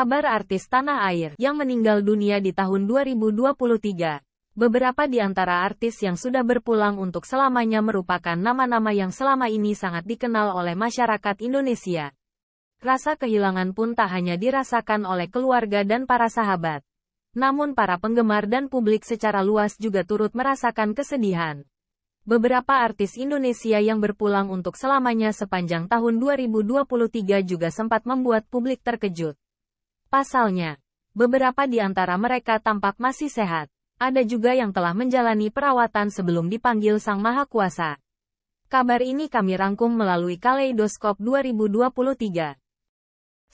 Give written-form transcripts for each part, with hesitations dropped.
Kabar artis tanah air yang meninggal dunia di tahun 2023. Beberapa di antara artis yang sudah berpulang untuk selamanya merupakan nama-nama yang selama ini sangat dikenal oleh masyarakat Indonesia. Rasa kehilangan pun tak hanya dirasakan oleh keluarga dan para sahabat. Namun para penggemar dan publik secara luas juga turut merasakan kesedihan. Beberapa artis Indonesia yang berpulang untuk selamanya sepanjang tahun 2023 juga sempat membuat publik terkejut. Pasalnya, beberapa di antara mereka tampak masih sehat. Ada juga yang telah menjalani perawatan sebelum dipanggil Sang Maha Kuasa. Kabar ini kami rangkum melalui Kaleidoskop 2023.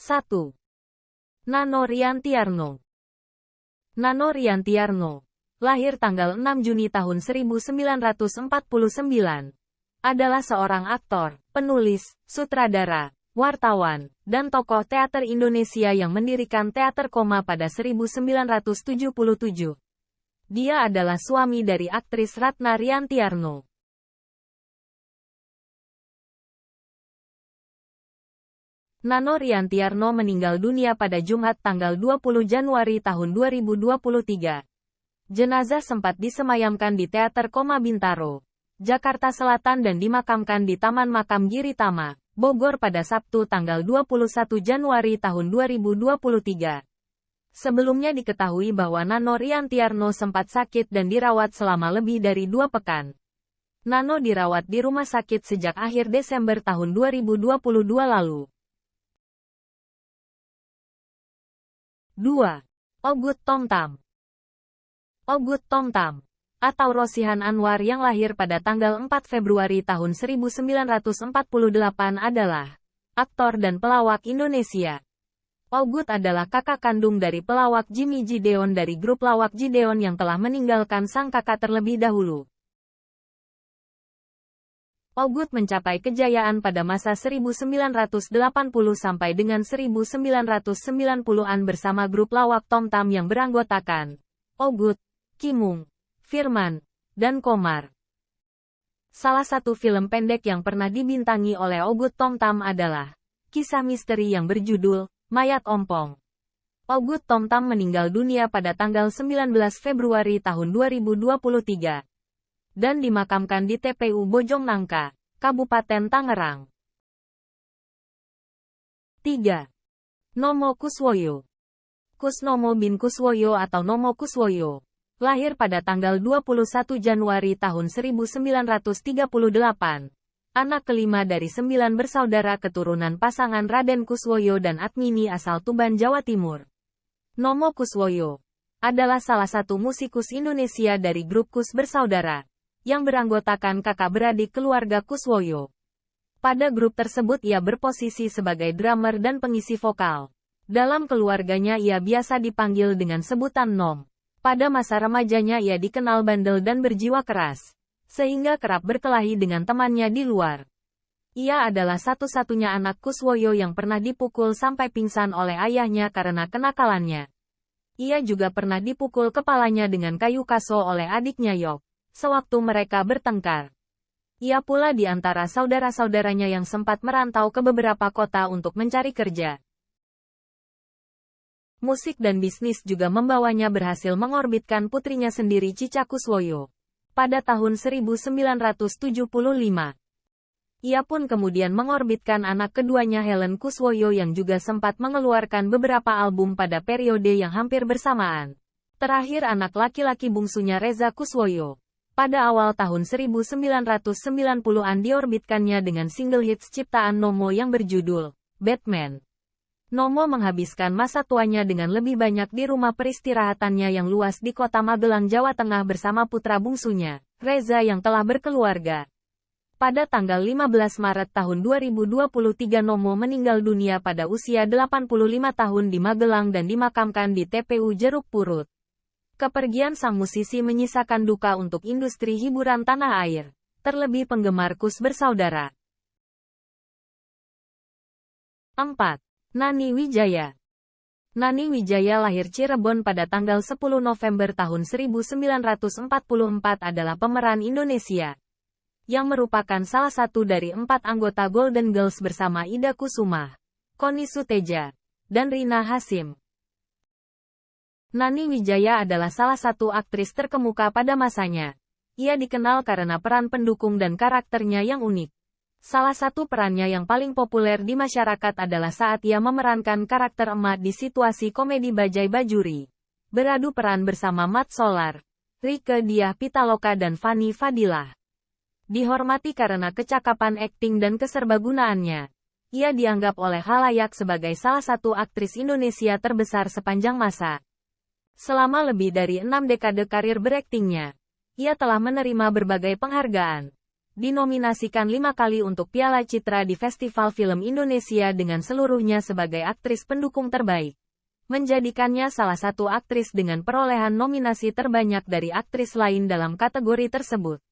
1. Nano Riantiarno. Nano Riantiarno, lahir tanggal 6 Juni tahun 1949, adalah seorang aktor, penulis, sutradara, wartawan, dan tokoh teater Indonesia yang mendirikan Teater Koma pada 1977. Dia adalah suami dari aktris Ratna Riantiarno. Nano Riantiarno meninggal dunia pada Jumat tanggal 20 Januari tahun 2023. Jenazah sempat disemayamkan di Teater Koma Bintaro, Jakarta Selatan dan dimakamkan di Taman Makam Giritama, Bogor pada Sabtu tanggal 21 Januari tahun 2023. Sebelumnya diketahui bahwa Nano Riantiarno sempat sakit dan dirawat selama lebih dari 2 pekan. Nano dirawat di rumah sakit sejak akhir Desember tahun 2022 lalu. 2. Ogut Tomtam. Ogut Tomtam, atau Rosihan Anwar yang lahir pada tanggal 4 Februari tahun 1948 adalah aktor dan pelawak Indonesia. Ogut adalah kakak kandung dari pelawak Jimmy Gideon dari grup lawak Gideon yang telah meninggalkan sang kakak terlebih dahulu. Ogut mencapai kejayaan pada masa 1980 sampai dengan 1990-an bersama grup lawak Tomtam yang beranggotakan Ogut, Kimung, Firman, dan Komar. Salah satu film pendek yang pernah dibintangi oleh Ogut Tomtam adalah kisah misteri yang berjudul Mayat Ompong. Ogut Tomtam meninggal dunia pada tanggal 19 Februari tahun 2023 dan dimakamkan di TPU Bojong Nangka, Kabupaten Tangerang. 3. Nomo Kuswoyo. Kusnomo bin Kuswoyo atau Nomo Kuswoyo, lahir pada tanggal 21 Januari tahun 1938. Anak kelima dari 9 bersaudara keturunan pasangan Raden Kuswoyo dan Atmini asal Tuban, Jawa Timur. Nomo Kuswoyo adalah salah satu musikus Indonesia dari grup Kus Bersaudara, yang beranggotakan kakak beradik keluarga Kuswoyo. Pada grup tersebut ia berposisi sebagai drummer dan pengisi vokal. Dalam keluarganya ia biasa dipanggil dengan sebutan Nom. Pada masa remajanya ia dikenal bandel dan berjiwa keras, sehingga kerap berkelahi dengan temannya di luar. Ia adalah satu-satunya anak Kuswoyo yang pernah dipukul sampai pingsan oleh ayahnya karena kenakalannya. Ia juga pernah dipukul kepalanya dengan kayu kaso oleh adiknya Yok, sewaktu mereka bertengkar. Ia pula di antara saudara-saudaranya yang sempat merantau ke beberapa kota untuk mencari kerja. Musik dan bisnis juga membawanya berhasil mengorbitkan putrinya sendiri Cica Kuswoyo pada tahun 1975. Ia pun kemudian mengorbitkan anak keduanya Helen Kuswoyo yang juga sempat mengeluarkan beberapa album pada periode yang hampir bersamaan. Terakhir anak laki-laki bungsunya Reza Kuswoyo. Pada awal tahun 1990-an diorbitkannya dengan single hits ciptaan Nomo yang berjudul Batman. Nomo menghabiskan masa tuanya dengan lebih banyak di rumah peristirahatannya yang luas di kota Magelang, Jawa Tengah bersama putra bungsunya, Reza yang telah berkeluarga. Pada tanggal 15 Maret tahun 2023 Nomo meninggal dunia pada usia 85 tahun di Magelang dan dimakamkan di TPU Jeruk Purut. Kepergian sang musisi menyisakan duka untuk industri hiburan tanah air, terlebih penggemar Kus Bersaudara. 4. Nani Wijaya. Nani Wijaya lahir Cirebon pada tanggal 10 November tahun 1944 adalah pemeran Indonesia, yang merupakan salah satu dari 4 anggota Golden Girls bersama Ida Kusuma, Connie Suteja, dan Rina Hasyim. Nani Wijaya adalah salah satu aktris terkemuka pada masanya. Ia dikenal karena peran pendukung dan karakternya yang unik. Salah satu perannya yang paling populer di masyarakat adalah saat ia memerankan karakter emak di situasi komedi Bajai Bajuri. Beradu peran bersama Mat Solar, Rieke Diah Pitaloka dan Fanny Fadillah. Dihormati karena kecakapan akting dan keserbagunaannya. Ia dianggap oleh khalayak sebagai salah satu aktris Indonesia terbesar sepanjang masa. Selama lebih dari 6 dekade karir beraktingnya, ia telah menerima berbagai penghargaan. Dinominasikan 5 kali untuk Piala Citra di Festival Film Indonesia dengan seluruhnya sebagai aktris pendukung terbaik. Menjadikannya salah satu aktris dengan perolehan nominasi terbanyak dari aktris lain dalam kategori tersebut.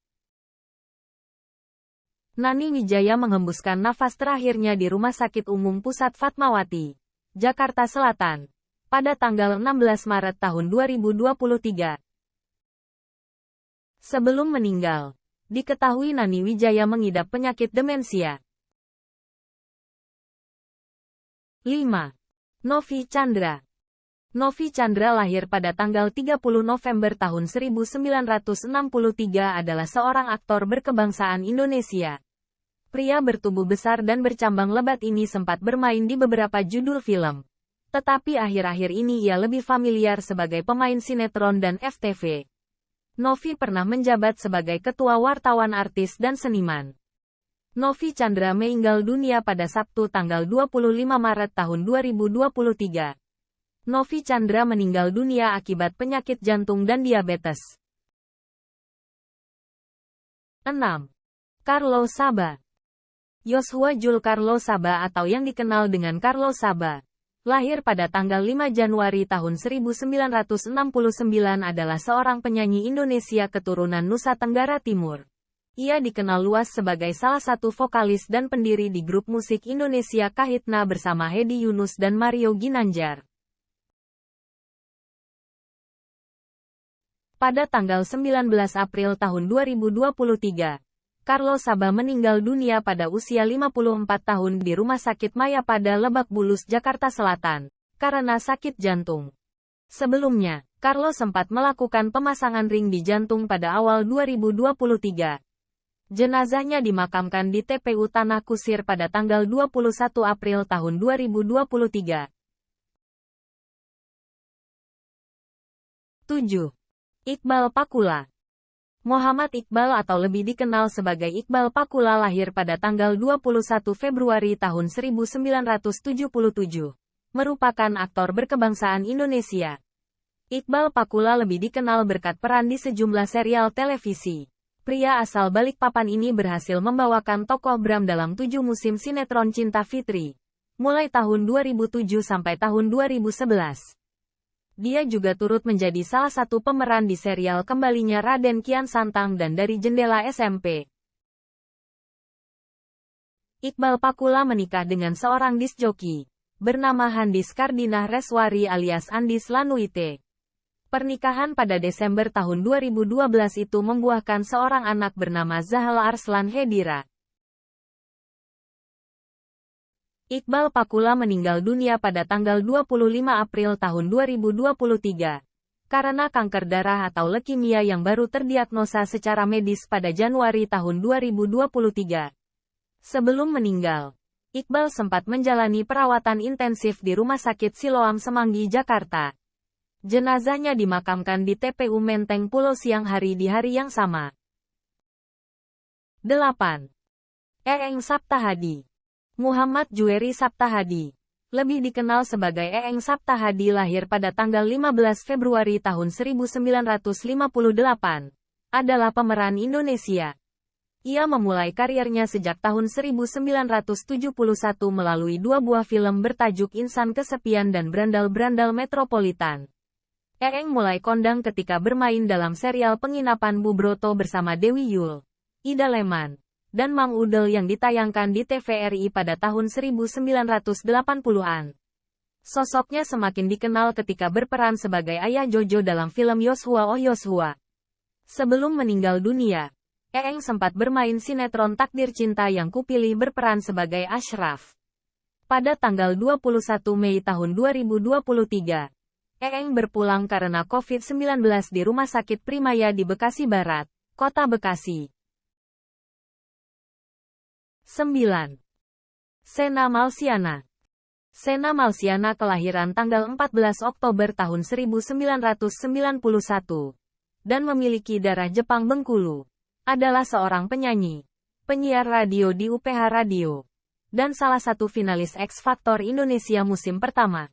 Nani Wijaya menghembuskan nafas terakhirnya di Rumah Sakit Umum Pusat Fatmawati, Jakarta Selatan, pada tanggal 16 Maret tahun 2023. Sebelum meninggal, diketahui Nani Wijaya mengidap penyakit demensia. 5. Novi Chandra. Novi Chandra lahir pada tanggal 30 November tahun 1963 adalah seorang aktor berkebangsaan Indonesia. Pria bertubuh besar dan bercambang lebat ini sempat bermain di beberapa judul film. Tetapi akhir-akhir ini ia lebih familiar sebagai pemain sinetron dan FTV. Novi pernah menjabat sebagai ketua wartawan artis dan seniman. Novi Chandra meninggal dunia pada Sabtu tanggal 25 Maret tahun 2023. Novi Chandra meninggal dunia akibat penyakit jantung dan diabetes. 6. Carlo Saba. Yoshua Jul Carlo Saba atau yang dikenal dengan Carlo Saba, lahir pada tanggal 5 Januari tahun 1969 adalah seorang penyanyi Indonesia keturunan Nusa Tenggara Timur. Ia dikenal luas sebagai salah satu vokalis dan pendiri di grup musik Indonesia Kahitna bersama Hedi Yunus dan Mario Ginanjar. Pada tanggal 19 April tahun 2023, Carlo Saba meninggal dunia pada usia 54 tahun di Rumah Sakit Mayapada Lebak Bulus, Jakarta Selatan, karena sakit jantung. Sebelumnya, Carlo sempat melakukan pemasangan ring di jantung pada awal 2023. Jenazahnya dimakamkan di TPU Tanah Kusir pada tanggal 21 April tahun 2023. 7. Iqbal Pakula. Muhammad Iqbal atau lebih dikenal sebagai Iqbal Pakula lahir pada tanggal 21 Februari tahun 1977. Merupakan aktor berkebangsaan Indonesia. Iqbal Pakula lebih dikenal berkat peran di sejumlah serial televisi. Pria asal Balikpapan ini berhasil membawakan tokoh Bram dalam 7 musim sinetron Cinta Fitri, mulai tahun 2007 sampai tahun 2011. Dia juga turut menjadi salah satu pemeran di serial Kembalinya Raden Kian Santang dan Dari Jendela SMP. Iqbal Pakula menikah dengan seorang disc joki bernama Handis Kardinah Reswari alias Andis Lanuite. Pernikahan pada Desember tahun 2012 itu membuahkan seorang anak bernama Zahal Arslan Hedira. Iqbal Pakula meninggal dunia pada tanggal 25 April tahun 2023 karena kanker darah atau leukemia yang baru terdiagnosa secara medis pada Januari tahun 2023. Sebelum meninggal, Iqbal sempat menjalani perawatan intensif di Rumah Sakit Siloam Semanggi, Jakarta. Jenazahnya dimakamkan di TPU Menteng Pulau siang hari di hari yang sama. 8. Eeng Saptahadi. Muhammad Jueri Saptahadi, lebih dikenal sebagai Eeng Saptahadi lahir pada tanggal 15 Februari tahun 1958, adalah pemeran Indonesia. Ia memulai karirnya sejak tahun 1971 melalui 2 buah film bertajuk Insan Kesepian dan Brandal-Brandal Metropolitan. Eeng mulai kondang ketika bermain dalam serial Penginapan Bu Broto bersama Dewi Yull, Ida Leman, dan Mang Udel yang ditayangkan di TVRI pada tahun 1980-an. Sosoknya semakin dikenal ketika berperan sebagai ayah Jojo dalam film Yoshua Oh Yoshua. Sebelum meninggal dunia, Eeng sempat bermain sinetron Takdir Cinta yang Kupilih berperan sebagai Ashraf. Pada tanggal 21 Mei tahun 2023, Eeng berpulang karena COVID-19 di Rumah Sakit Primaya di Bekasi Barat, Kota Bekasi. 9. Sena Malsiana. Sena Malsiana kelahiran tanggal 14 Oktober tahun 1991 dan memiliki darah Jepang Bengkulu. Adalah seorang penyanyi, penyiar radio di UPH Radio, dan salah satu finalis X Factor Indonesia musim pertama.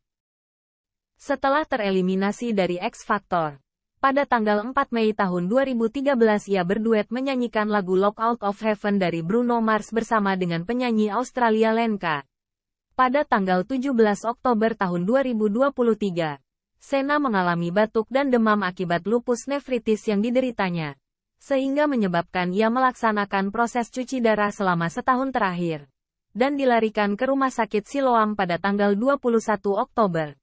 Setelah tereliminasi dari X Factor, pada tanggal 4 Mei tahun 2013 ia berduet menyanyikan lagu Lock Out of Heaven dari Bruno Mars bersama dengan penyanyi Australia Lenka. Pada tanggal 17 Oktober tahun 2023, Sena mengalami batuk dan demam akibat lupus nefritis yang dideritanya, sehingga menyebabkan ia melaksanakan proses cuci darah selama setahun terakhir, dan dilarikan ke Rumah Sakit Siloam pada tanggal 21 Oktober.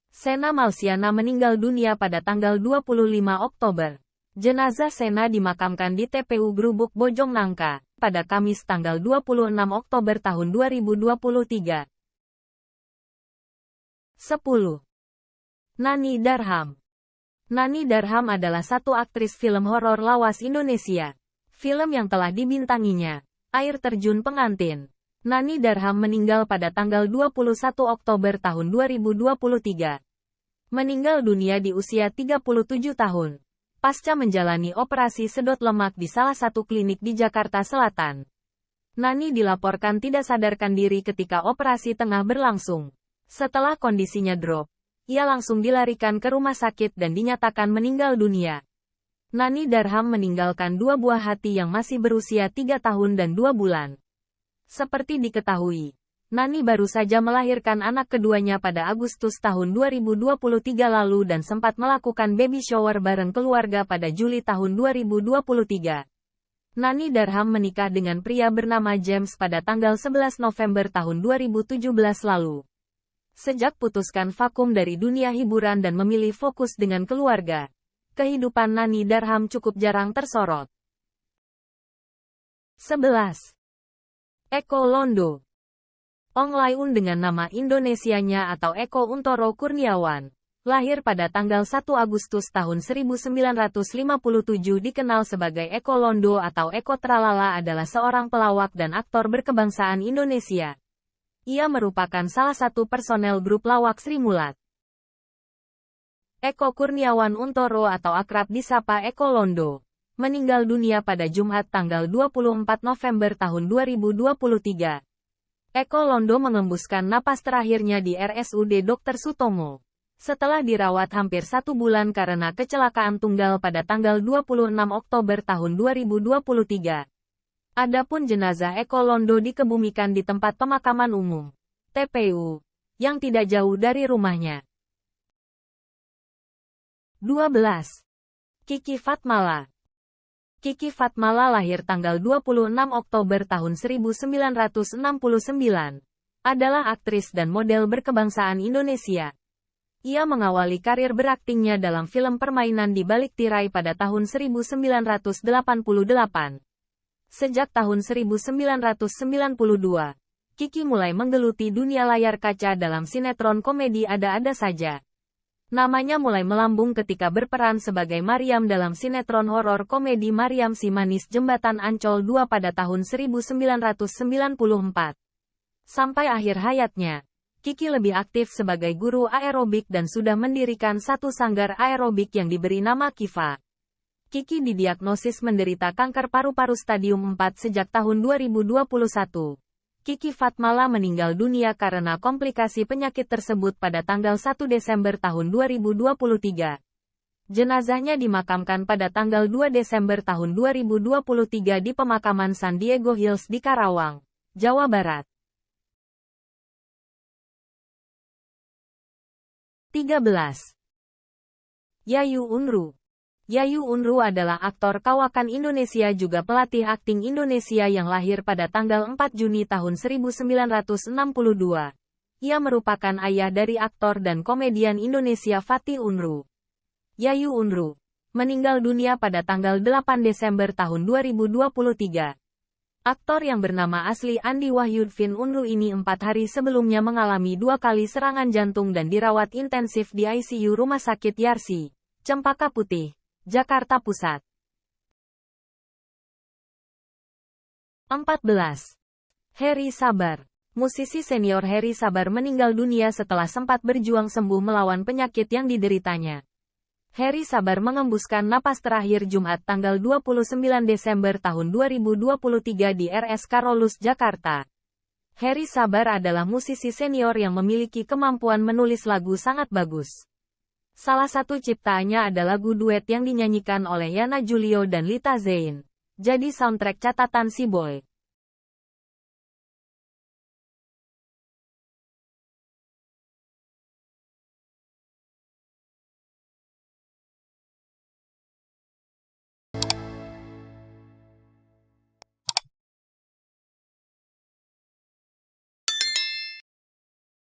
Sena Malsiana meninggal dunia pada tanggal 25 Oktober. Jenazah Sena dimakamkan di TPU Grubuk Bojong Nangka, pada Kamis tanggal 26 Oktober tahun 2023. 10. Nani Darham. Nani Darham adalah satu aktris film horor lawas Indonesia. Film yang telah dibintanginya, Air Terjun Pengantin. Nani Darham meninggal pada tanggal 21 Oktober tahun 2023. Meninggal dunia di usia 37 tahun. Pasca menjalani operasi sedot lemak di salah satu klinik di Jakarta Selatan. Nani dilaporkan tidak sadarkan diri ketika operasi tengah berlangsung. Setelah kondisinya drop, ia langsung dilarikan ke rumah sakit dan dinyatakan meninggal dunia. Nani Darham meninggalkan dua buah hati yang masih berusia 3 tahun dan 2 bulan. Seperti diketahui, Nani baru saja melahirkan anak keduanya pada Agustus tahun 2023 lalu dan sempat melakukan baby shower bareng keluarga pada Juli tahun 2023. Nani Darham menikah dengan pria bernama James pada tanggal 11 November tahun 2017 lalu. Sejak putuskan vakum dari dunia hiburan dan memilih fokus dengan keluarga, kehidupan Nani Darham cukup jarang tersorot. 11. Eko Londo. Ong Laiun dengan nama Indonesianya atau Eko Untoro Kurniawan, lahir pada tanggal 1 Agustus tahun 1957 dikenal sebagai Eko Londo atau Eko Tralala adalah seorang pelawak dan aktor berkebangsaan Indonesia. Ia merupakan salah satu personel grup lawak Sri Mulat. Eko Kurniawan Untoro atau akrab disapa Eko Londo, meninggal dunia pada Jumat tanggal 24 November tahun 2023. Eko Londo mengembuskan napas terakhirnya di RSUD Dr. Sutomo, setelah dirawat hampir 1 bulan karena kecelakaan tunggal pada tanggal 26 Oktober tahun 2023. Adapun jenazah Eko Londo dikebumikan di tempat pemakaman umum, TPU, yang tidak jauh dari rumahnya. 12. Kiki Fatmala. Kiki Fatmala lahir tanggal 26 Oktober tahun 1969, adalah aktris dan model berkebangsaan Indonesia. Ia mengawali karir beraktingnya dalam film permainan di balik tirai pada tahun 1988. Sejak tahun 1992, Kiki mulai menggeluti dunia layar kaca dalam sinetron komedi Ada-Ada Saja. Namanya mulai melambung ketika berperan sebagai Mariam dalam sinetron horor komedi Mariam Si Manis Jembatan Ancol 2 pada tahun 1994. Sampai akhir hayatnya, Kiki lebih aktif sebagai guru aerobik dan sudah mendirikan satu sanggar aerobik yang diberi nama Kiva. Kiki didiagnosis menderita kanker paru-paru stadium 4 sejak tahun 2021. Kiki Fatmala meninggal dunia karena komplikasi penyakit tersebut pada tanggal 1 Desember tahun 2023. Jenazahnya dimakamkan pada tanggal 2 Desember tahun 2023 di pemakaman San Diego Hills di Karawang, Jawa Barat. 13. Yayu Unru. Yayu Unru adalah aktor kawakan Indonesia juga pelatih akting Indonesia yang lahir pada tanggal 4 Juni tahun 1962. Ia merupakan ayah dari aktor dan komedian Indonesia Fatih Unru. Yayu Unru meninggal dunia pada tanggal 8 Desember tahun 2023. Aktor yang bernama asli Andi Wahyudin Unru ini 4 hari sebelumnya mengalami 2 kali serangan jantung dan dirawat intensif di ICU Rumah Sakit Yarsi, Cempaka Putih, Jakarta Pusat. 14. Heri Sabar. Musisi senior Heri Sabar meninggal dunia setelah sempat berjuang sembuh melawan penyakit yang dideritanya. Heri Sabar mengembuskan napas terakhir Jumat tanggal 29 Desember tahun 2023 di RS Karolus, Jakarta. Heri Sabar adalah musisi senior yang memiliki kemampuan menulis lagu sangat bagus. Salah satu ciptaannya adalah lagu duet yang dinyanyikan oleh Yana Julio dan Lita Zain. Jadi soundtrack catatan si boy.